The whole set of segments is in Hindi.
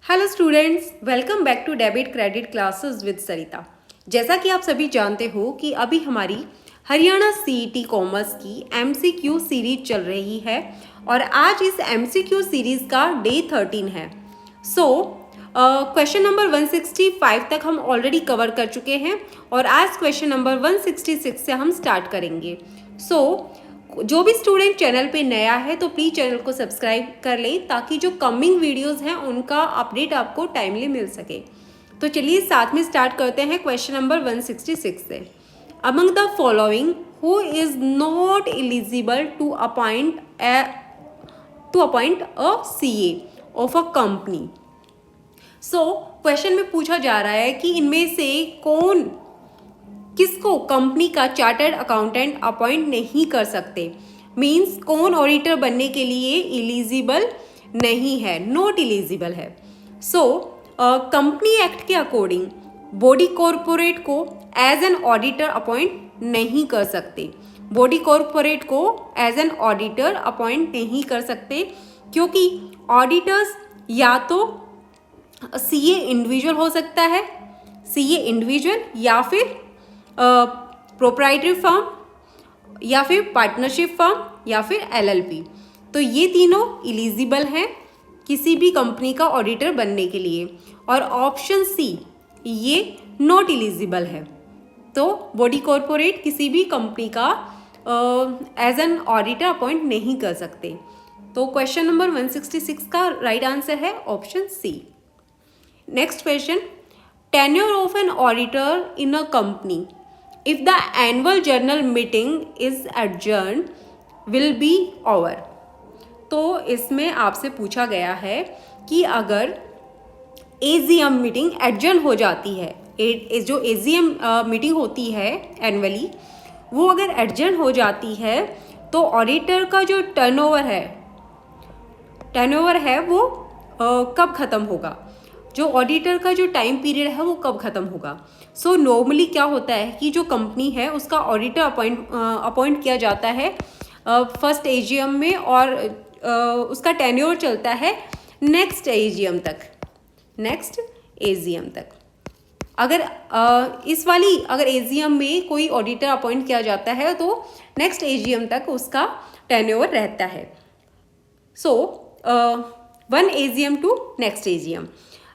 Hello students, welcome back to debit credit classes with Sarita. जैसा कि आप सभी जानते हो कि अभी हमारी हरियाणा सीईटी कॉमर्स की एमसीक्यू सीरीज चल रही है और आज इस एमसीक्यू सीरीज का डे 13 है। क्वेश्चन नंबर 165 तक हम ऑलरेडी कवर कर चुके हैं और आज क्वेश्चन नंबर 166 से हम स्टार्ट करेंगे। जो भी स्टूडेंट चैनल पे नया है तो प्लीज़ चैनल को सब्सक्राइब कर लें ताकि जो कमिंग वीडियोस हैं उनका अपडेट आपको टाइमली मिल सके। तो चलिए साथ में स्टार्ट करते हैं क्वेश्चन नंबर 166 से। Among the following who is not eligible to appoint a CA of a company. Question में पूछा जा रहा है कि इनमें से किसको कंपनी का चार्टर्ड अकाउंटेंट अपॉइंट नहीं कर सकते। मींस कौन ऑडिटर बनने के लिए एलिजिबल नहीं है, नॉट एलिजिबल है। कंपनी एक्ट के अकॉर्डिंग बॉडी कॉरपोरेट को एज एन ऑडिटर अपॉइंट नहीं कर सकते। बॉडी कॉरपोरेट को एज एन ऑडिटर अपॉइंट नहीं कर सकते क्योंकि ऑडिटर्स या तो सीए इंडिविजुअल हो सकता है, सीए इंडिविजुअल या फिर प्रोप्राइटरी फर्म या फिर पार्टनरशिप फर्म या फिर एलएलपी। तो ये तीनों एलिजिबल हैं किसी भी कंपनी का ऑडिटर बनने के लिए। और ऑप्शन सी ये नॉट एलिजिबल है। तो बॉडी कॉरपोरेट किसी भी कंपनी का एज एन ऑडिटर अपॉइंट नहीं कर सकते। तो क्वेश्चन नंबर 166 का राइट आंसर है option C. Next question, tenure of an auditor in a company if the annual journal meeting is adjourned will be over। तो इसमें आपसे पूछा गया है कि अगर एजीएम मीटिंग एडजर्न हो जाती है, जो एजीएम मीटिंग होती है एनुअली, वो अगर एडजर्न हो जाती है तो ऑडिटर का जो टर्नओवर है वो कब ख़त्म होगा, जो ऑडिटर का जो टाइम पीरियड है वो कब ख़त्म होगा। नॉर्मली क्या होता है कि जो कंपनी है उसका ऑडिटर अपॉइंट किया जाता है फर्स्ट एजीएम में और उसका टेन्योर चलता है नेक्स्ट एजीएम तक। अगर अगर एजीएम में कोई ऑडिटर अपॉइंट किया जाता है तो नेक्स्ट एजीएम तक उसका टेन्योर रहता है। One AGM to next AGM.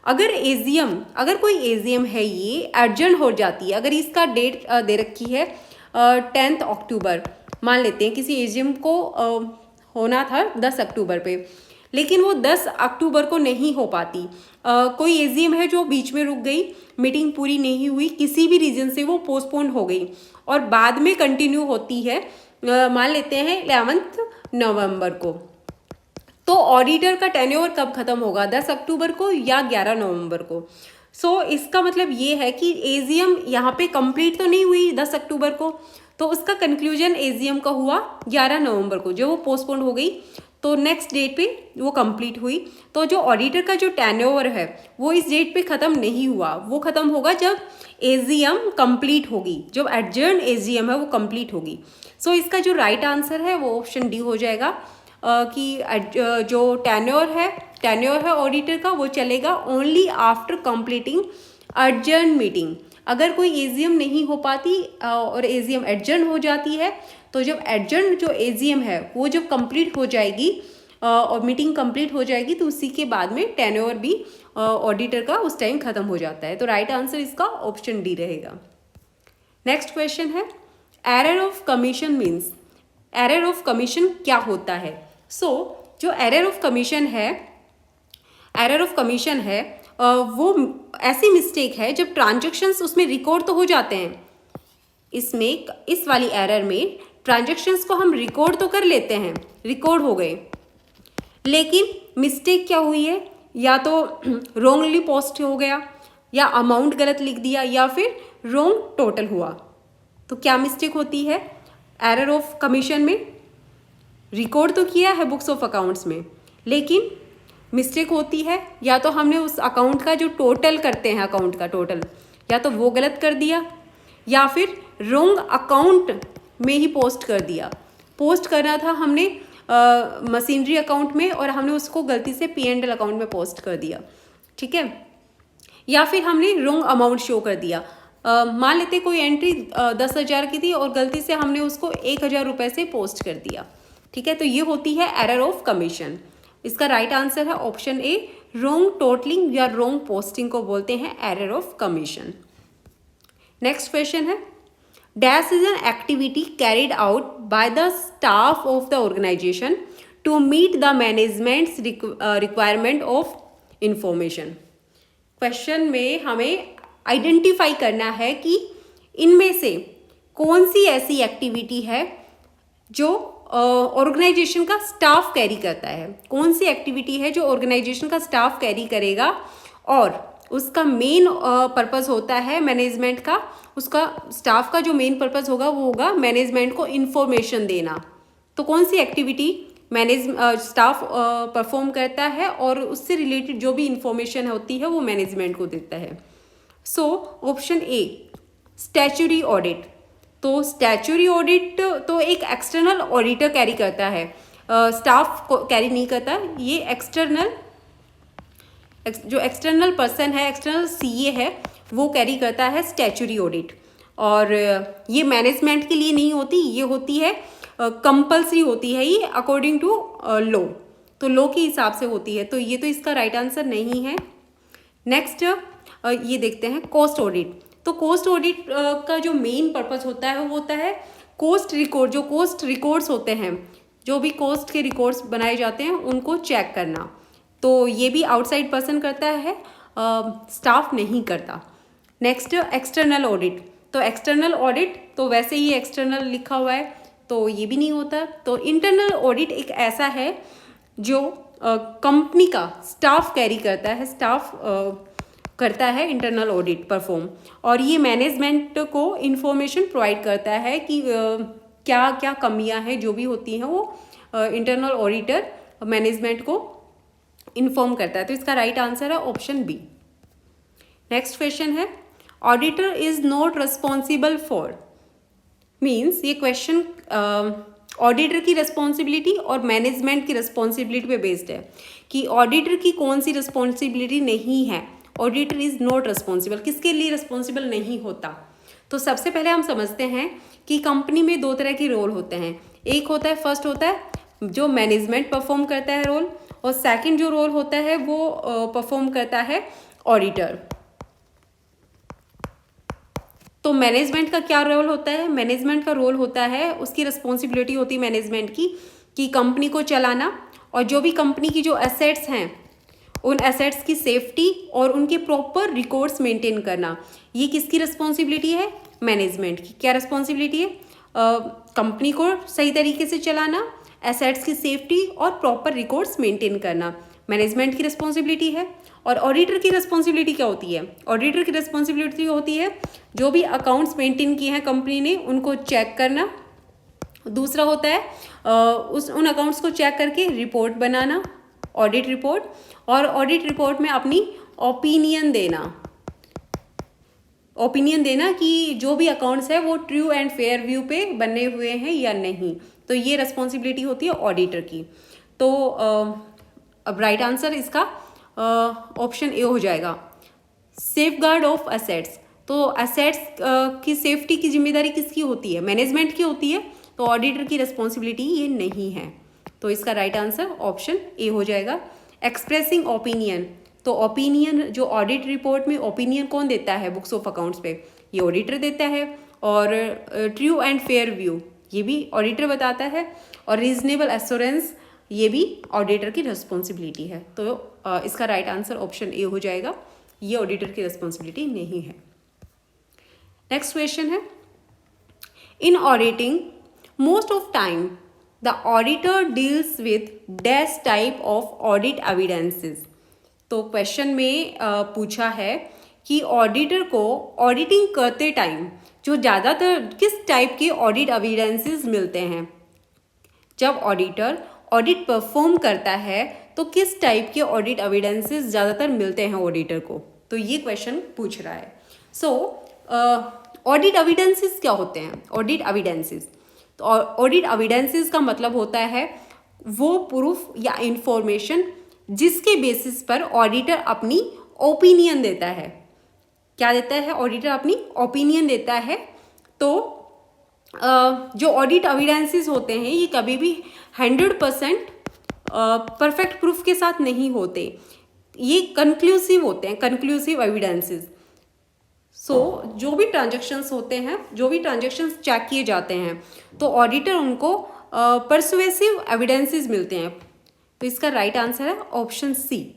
अगर कोई एजीएम है ये एडजर्न हो जाती है, अगर इसका डेट दे रखी है 10 अक्टूबर, मान लेते हैं किसी एजीएम को होना था 10 अक्टूबर पे, लेकिन वो 10 अक्टूबर को नहीं हो पाती। कोई एजीएम है जो बीच में रुक गई, मीटिंग पूरी नहीं हुई, किसी भी रीजन से वो पोस्टपोन हो गई और बाद में कंटिन्यू होती है, मान लेते हैं 11 नवंबर को। तो ऑडिटर का टेन्योर कब खत्म होगा, 10 अक्टूबर को या 11 नवंबर को। इसका मतलब ये है कि एजीएम यहाँ पे कंप्लीट तो नहीं हुई 10 अक्टूबर को, तो उसका कंक्लूजन एजीएम का हुआ 11 नवंबर को, जो वो पोस्टपोन हो गई तो नेक्स्ट डेट पे वो कंप्लीट हुई। तो जो ऑडिटर का जो टेन्योर है वो इस डेट पे ख़त्म नहीं हुआ, वो ख़त्म होगा जब एजीएम कंप्लीट होगी, जब एडजर्न एजीएम है वो कंप्लीट होगी। इसका जो राइट आंसर है वो ऑप्शन डी हो जाएगा कि जो टेन्योर है ऑडिटर का वो चलेगा only after completing adjourn meeting. अगर कोई एजीएम नहीं हो पाती और एजीएम एडजर्न हो जाती है तो जब एडजर्न जो एजीएम है वो जब कंप्लीट हो जाएगी और मीटिंग कंप्लीट हो जाएगी तो उसी के बाद में टेन्योर भी ऑडिटर का उस टाइम ख़त्म हो जाता है। तो राइट आंसर इसका ऑप्शन डी रहेगा। नेक्स्ट क्वेश्चन है, error of commission means. Error of commission क्या होता है। जो एरर ऑफ कमीशन है वो ऐसी मिस्टेक है जब ट्रांजैक्शंस उसमें रिकॉर्ड तो हो जाते हैं। इस वाली एरर में ट्रांजैक्शंस को हम रिकॉर्ड तो कर लेते हैं, रिकॉर्ड हो गए, लेकिन मिस्टेक क्या हुई है, या तो रॉन्गली पोस्ट हो गया या अमाउंट गलत लिख दिया या फिर रॉन्ग टोटल हुआ। तो क्या मिस्टेक होती है एरर ऑफ कमीशन में। रिकॉर्ड तो किया है बुक्स ऑफ अकाउंट्स में, लेकिन मिस्टेक होती है या तो हमने उस अकाउंट का जो टोटल करते हैं, अकाउंट का टोटल, या तो वो गलत कर दिया या फिर रॉन्ग अकाउंट में ही पोस्ट कर दिया। पोस्ट करना था हमने मशीनरी अकाउंट में और हमने उसको गलती से P&L अकाउंट में पोस्ट कर दिया। ठीक है। या फिर हमने रॉन्ग अमाउंट शो कर दिया, मान लेते कोई एंट्री 10,000 की थी और गलती से हमने उसको 1,000 रुपये से पोस्ट कर दिया, ठीक है, तो ये होती है एरर ऑफ कमीशन। इसका राइट आंसर है ऑप्शन ए, रॉन्ग टोटलिंग या रॉन्ग पोस्टिंग को बोलते हैं error of commission. Next question है, dash is an activity carried out by the staff of the organization to meet the management's requirement of information. Question में हमें आइडेंटिफाई करना है कि इनमें से कौन सी ऐसी एक्टिविटी है जो ऑर्गेनाइजेशन का स्टाफ कैरी करता है, कौन सी एक्टिविटी है जो ऑर्गेनाइजेशन का स्टाफ कैरी करेगा और उसका मेन पर्पस होता है मैनेजमेंट का, उसका स्टाफ का जो मेन पर्पस होगा वो होगा मैनेजमेंट को इन्फॉर्मेशन देना। तो कौन सी एक्टिविटी स्टाफ परफॉर्म करता है और उससे रिलेटेड जो भी इंफॉर्मेशन होती है वो मैनेजमेंट को देता है। So option A, statutory audit. तो स्टैच्यूटरी ऑडिट तो एक एक्सटर्नल ऑडिटर कैरी करता है, स्टाफ को कैरी नहीं करता, ये जो एक्सटर्नल पर्सन है, एक्सटर्नल सीए है, वो कैरी करता है स्टैच्यूटरी ऑडिट। और ये मैनेजमेंट के लिए नहीं होती, ये होती है कंपल्सरी होती है ये अकॉर्डिंग टू लॉ, तो लॉ के हिसाब से होती है, तो ये तो इसका राइट आंसर नहीं है। नेक्स्ट ये देखते हैं कॉस्ट ऑडिट। तो कॉस्ट ऑडिट का जो मेन पर्पस होता है वो होता है कॉस्ट रिकॉर्ड, जो कॉस्ट रिकॉर्ड्स होते हैं, जो भी कॉस्ट के रिकॉर्ड्स बनाए जाते हैं उनको चेक करना, तो ये भी आउटसाइड पर्सन करता है, स्टाफ नहीं करता। Next external audit. तो एक्सटर्नल ऑडिट तो वैसे ही एक्सटर्नल लिखा हुआ है तो ये भी नहीं होता। तो इंटरनल ऑडिट एक ऐसा है जो कंपनी का स्टाफ कैरी करता है, स्टाफ करता है इंटरनल ऑडिट परफॉर्म, और ये मैनेजमेंट को इन्फॉर्मेशन प्रोवाइड करता है कि क्या क्या कमियां हैं जो भी होती हैं वो इंटरनल ऑडिटर मैनेजमेंट को इन्फॉर्म करता है। तो इसका राइट आंसर है ऑप्शन बी। नेक्स्ट क्वेश्चन है, auditor is not responsible for, means ये क्वेश्चन ऑडिटर की रिस्पॉन्सिबिलिटी और मैनेजमेंट की रिस्पॉन्सिबिलिटी पे बेस्ड है कि ऑडिटर की कौन सी रिस्पॉन्सिबिलिटी नहीं है। ऑडिटर इज नॉट रिस्पॉन्सिबल, किसके लिए रिस्पॉन्सिबल नहीं होता। तो सबसे पहले हम समझते हैं कि कंपनी में दो तरह के रोल होते हैं, एक होता है, फर्स्ट होता है जो मैनेजमेंट परफॉर्म करता है रोल, और सेकंड जो रोल होता है वो परफॉर्म करता है ऑडिटर। तो मैनेजमेंट का क्या रोल होता है, मैनेजमेंट का रोल होता है, उसकी रिस्पॉन्सिबिलिटी होती है मैनेजमेंट की कि कंपनी को चलाना और जो भी कंपनी की जो एसेट्स हैं उन एसेट्स की सेफ्टी और उनके प्रॉपर रिकॉर्ड्स मेंटेन करना, ये किसकी रिस्पॉन्सिबिलिटी है, मैनेजमेंट की। क्या रिस्पॉन्सिबिलिटी है, कंपनी को सही तरीके से चलाना, एसेट्स की सेफ्टी और प्रॉपर रिकॉर्ड्स मेंटेन करना मैनेजमेंट की रिस्पॉन्सिबिलिटी है। और ऑडिटर की रिस्पॉन्सिबिलिटी क्या होती है, ऑडिटर की रिस्पॉन्सिबिलिटी होती है जो भी अकाउंट्स मेंटेन किए हैं कंपनी ने उनको चेक करना, दूसरा होता है उन अकाउंट्स को चेक करके रिपोर्ट बनाना, ऑडिट रिपोर्ट, और ऑडिट रिपोर्ट में अपनी ओपिनियन देना कि जो भी अकाउंट्स है वो ट्रू एंड फेयर व्यू पे बने हुए हैं या नहीं। तो ये रिस्पॉन्सिबिलिटी होती है ऑडिटर की। तो अब राइट आंसर इसका ऑप्शन ए हो जाएगा, सेफगार्ड ऑफ एसेट्स। तो एसेट्स की सेफ्टी की जिम्मेदारी किसकी होती है, मैनेजमेंट की होती है, तो ऑडिटर की रिस्पॉन्सिबिलिटी ये नहीं है। तो इसका राइट आंसर ऑप्शन ए हो जाएगा। एक्सप्रेसिंग ओपिनियन, तो ओपिनियन जो ऑडिट रिपोर्ट में ओपिनियन कौन देता है बुक्स ऑफ अकाउंट्स पे, ये ऑडिटर देता है। और ट्रू एंड फेयर व्यू ये भी ऑडिटर बताता है, और रीजनेबल एश्योरेंस ये भी ऑडिटर की रिस्पॉन्सिबिलिटी है। तो इसका राइट आंसर ऑप्शन ए हो जाएगा, ये ऑडिटर की रिस्पॉन्सिबिलिटी नहीं है। नेक्स्ट क्वेश्चन है, in auditing most of time the auditor deals with dash type of audit evidences. तो क्वेश्चन में पूछा है कि ऑडिटर को ऑडिटिंग करते टाइम जो ज़्यादातर किस टाइप के ऑडिट एविडेंसेस मिलते हैं। जब ऑडिटर ऑडिट परफॉर्म करता है तो किस टाइप के ऑडिट एविडेंसेस ज़्यादातर मिलते हैं ऑडिटर को, तो ये क्वेश्चन पूछ रहा है। सो ऑडिट एविडेंसेस क्या होते हैं, ऑडिट एविडेंसेस, तो ऑडिट एविडेंसेस का मतलब होता है वो प्रूफ या इंफॉर्मेशन जिसके बेसिस पर ऑडिटर अपनी ओपिनियन देता है। क्या देता है? ऑडिटर अपनी ओपिनियन देता है। तो जो ऑडिट एविडेंसेस होते हैं ये कभी भी 100% परफेक्ट प्रूफ के साथ नहीं होते, ये कंक्लूसिव होते हैं, कंक्लूसिव एविडेंसेस। जो भी ट्रांजैक्शंस होते हैं, जो भी ट्रांजैक्शंस चेक किए जाते हैं, तो ऑडिटर उनको परसुएसिव एविडेंसेस मिलते हैं। तो इसका राइट आंसर है ऑप्शन सी।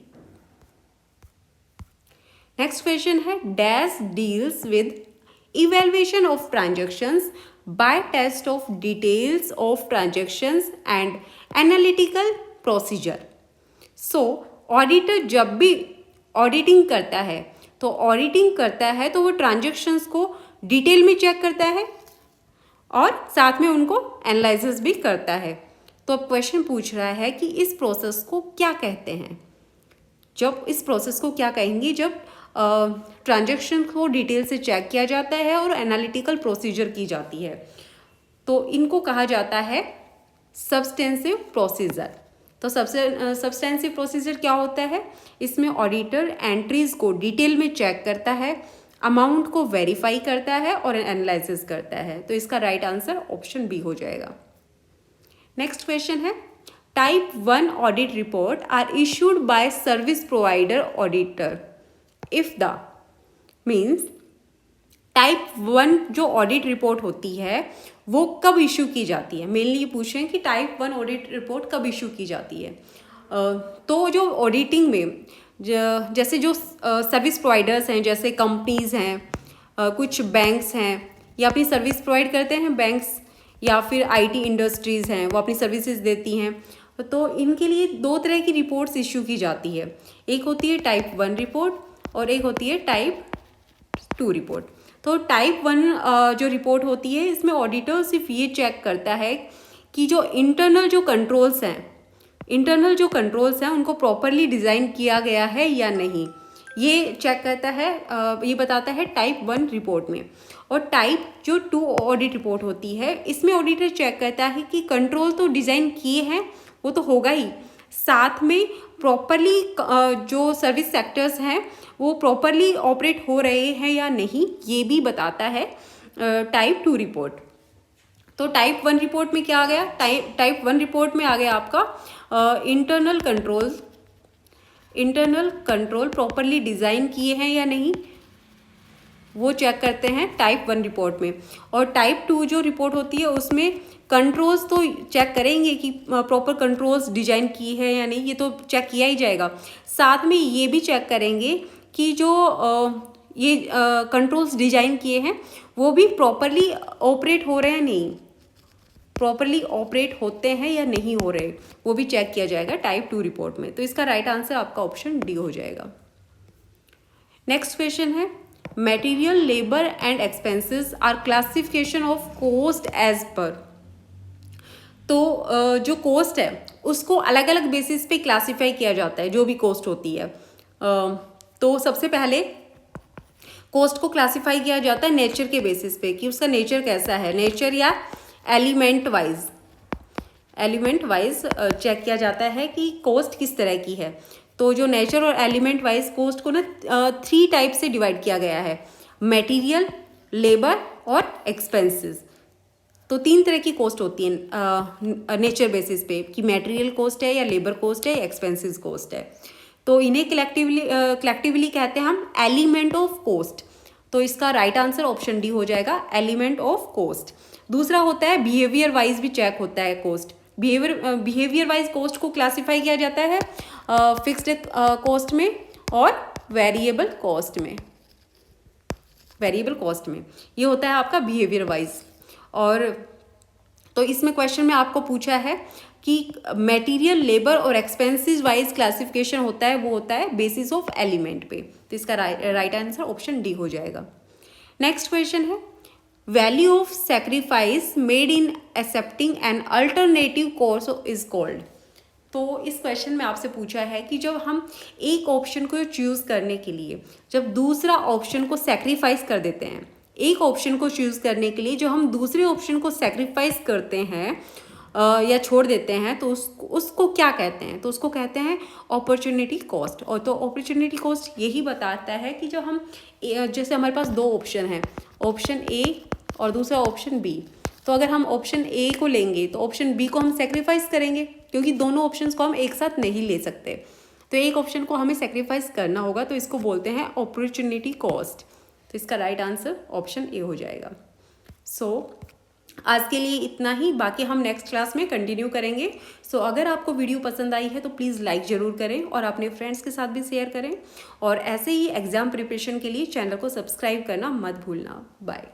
नेक्स्ट क्वेश्चन है, dash deals with evaluation of transactions by test of details of transactions and analytical procedure. Auditor जब भी ऑडिटिंग करता है तो वो ट्रांजैक्शंस को डिटेल में चेक करता है और साथ में उनको एनालाइसिस भी करता है। तो अब क्वेश्चन पूछ रहा है कि इस प्रोसेस को क्या कहते हैं? इस प्रोसेस को क्या कहेंगे जब ट्रांजैक्शन को डिटेल से चेक किया जाता है और एनालिटिकल प्रोसीजर की जाती है? तो इनको कहा जाता है सब्सटेंसिव प्रोसीजर। तो सब्सटेंसिव प्रोसीजर क्या होता है? इसमें ऑडिटर एंट्रीज को डिटेल में चेक करता है, अमाउंट को वेरीफाई करता है और एनालिसिस करता है। तो इसका राइट आंसर ऑप्शन बी हो जाएगा। नेक्स्ट क्वेश्चन है, type 1 audit report are issued by service provider auditor if the means type 1 जो ऑडिट रिपोर्ट होती है वो कब इशू की जाती है? मेनली ये पूछ रहे हैं कि टाइप 1 ऑडिट रिपोर्ट कब इशू की जाती है। तो जो ऑडिटिंग में जैसे जो सर्विस प्रोवाइडर्स हैं, जैसे कंपनीज हैं, कुछ बैंक्स हैं, या अपनी सर्विस प्रोवाइड करते हैं बैंक्स, या फिर आईटी इंडस्ट्रीज़ हैं, वो अपनी सर्विसेज देती हैं। तो इनके लिए 2 तरह की रिपोर्ट्स इशू की जाती है। एक होती है टाइप 1 रिपोर्ट और एक होती है टाइप 2 रिपोर्ट। तो टाइप 1 जो रिपोर्ट होती है इसमें ऑडिटर सिर्फ ये चेक करता है कि जो इंटरनल जो कंट्रोल्स हैं उनको प्रॉपरली डिज़ाइन किया गया है या नहीं, ये चेक करता है, ये बताता है टाइप 1 रिपोर्ट में। और टाइप जो 2 ऑडिट रिपोर्ट होती है इसमें ऑडिटर चेक करता है कि कंट्रोल तो डिज़ाइन किए हैं, वो तो होगा ही, साथ में प्रॉपरली जो सर्विस सेक्टर्स हैं वो प्रॉपरली ऑपरेट हो रहे हैं या नहीं, ये भी बताता है टाइप 2 रिपोर्ट। तो टाइप 1 रिपोर्ट में क्या आ गया? टाइप 1 रिपोर्ट में आ गया आपका इंटरनल कंट्रोल प्रॉपरली डिज़ाइन किए हैं या नहीं, वो चेक करते हैं टाइप 1 रिपोर्ट में। और टाइप 2 जो रिपोर्ट होती है उसमें कंट्रोल्स तो चेक करेंगे कि प्रॉपर कंट्रोल्स डिजाइन की है या नहीं, ये तो चेक किया ही जाएगा। साथ में ये भी चेक करेंगे कि जो ये कंट्रोल्स डिजाइन किए हैं वो भी प्रॉपरली ऑपरेट हो रहे हैं नहीं, प्रॉपरली ऑपरेट होते हैं या नहीं हो रहे, वो भी चेक किया जाएगा टाइप 2 रिपोर्ट में। तो इसका राइट आंसर आपका ऑप्शन डी हो जाएगा। नेक्स्ट क्वेश्चन है, material, labour and expenses are classification of cost as per. तो जो कॉस्ट है उसको अलग अलग बेसिस पे क्लासिफाई किया जाता है, जो भी कॉस्ट होती है। तो सबसे पहले कॉस्ट को क्लासिफाई किया जाता है नेचर के बेसिस पे कि उसका नेचर कैसा है, नेचर या एलिमेंट वाइज चेक किया जाता है कि कॉस्ट किस तरह की है। तो जो नेचर और एलिमेंट वाइज कॉस्ट को ना 3 टाइप से डिवाइड किया गया है, मटेरियल, लेबर और एक्सपेंसेस। तो 3 तरह की कॉस्ट होती है नेचर बेसिस पे कि मटेरियल कॉस्ट है या लेबर कॉस्ट है या एक्सपेंसेस कॉस्ट है। तो इन्हें कलेक्टिवली कहते हैं हम एलिमेंट ऑफ कॉस्ट। तो इसका राइट आंसर ऑप्शन डी हो जाएगा, एलिमेंट ऑफ कॉस्ट। दूसरा होता है बिहेवियर वाइज भी चेक होता है कॉस्ट। बिहेवियर वाइज कॉस्ट को क्लासिफाई किया जाता है फिक्स्ड कॉस्ट में और वेरिएबल कॉस्ट में। ये होता है आपका बिहेवियर वाइज। और तो इसमें क्वेश्चन में आपको पूछा है कि मटेरियल, लेबर और एक्सपेंसेस वाइज क्लासिफिकेशन होता है, वो होता है बेसिस ऑफ एलिमेंट पे। तो इसका राइट आंसर ऑप्शन डी हो जाएगा। नेक्स्ट क्वेश्चन है, value of sacrifice made in accepting an alternative course is called. तो इस क्वेश्चन में आपसे पूछा है कि जब हम एक ऑप्शन को चूज करने के लिए जब दूसरा ऑप्शन को सेक्रीफाइस कर देते हैं, एक ऑप्शन को चूज करने के लिए जो हम दूसरे ऑप्शन को सेक्रीफाइस करते हैं या छोड़ देते हैं तो उसको क्या कहते हैं, तो उसको कहते हैं अपॉर्चुनिटी कॉस्ट। और तो अपॉर्चुनिटी कॉस्ट यही बताता है कि जो हम जैसे हमारे पास दो ऑप्शन हैं, ऑप्शन ए और दूसरा ऑप्शन बी, तो अगर हम ऑप्शन ए को लेंगे तो ऑप्शन बी को हम सेक्रीफाइस करेंगे, क्योंकि दोनों ऑप्शंस को हम एक साथ नहीं ले सकते, तो एक ऑप्शन को हमें सेक्रीफाइस करना होगा, तो इसको बोलते हैं अपॉर्चुनिटी कॉस्ट। तो इसका राइट आंसर ऑप्शन ए हो जाएगा। आज के लिए इतना ही, बाकी हम नेक्स्ट क्लास में कंटिन्यू करेंगे। अगर आपको वीडियो पसंद आई है तो प्लीज़ लाइक ज़रूर करें और अपने फ्रेंड्स के साथ भी शेयर करें, और ऐसे ही एग्ज़ाम प्रिपरेशन के लिए चैनल को सब्सक्राइब करना मत भूलना। बाय।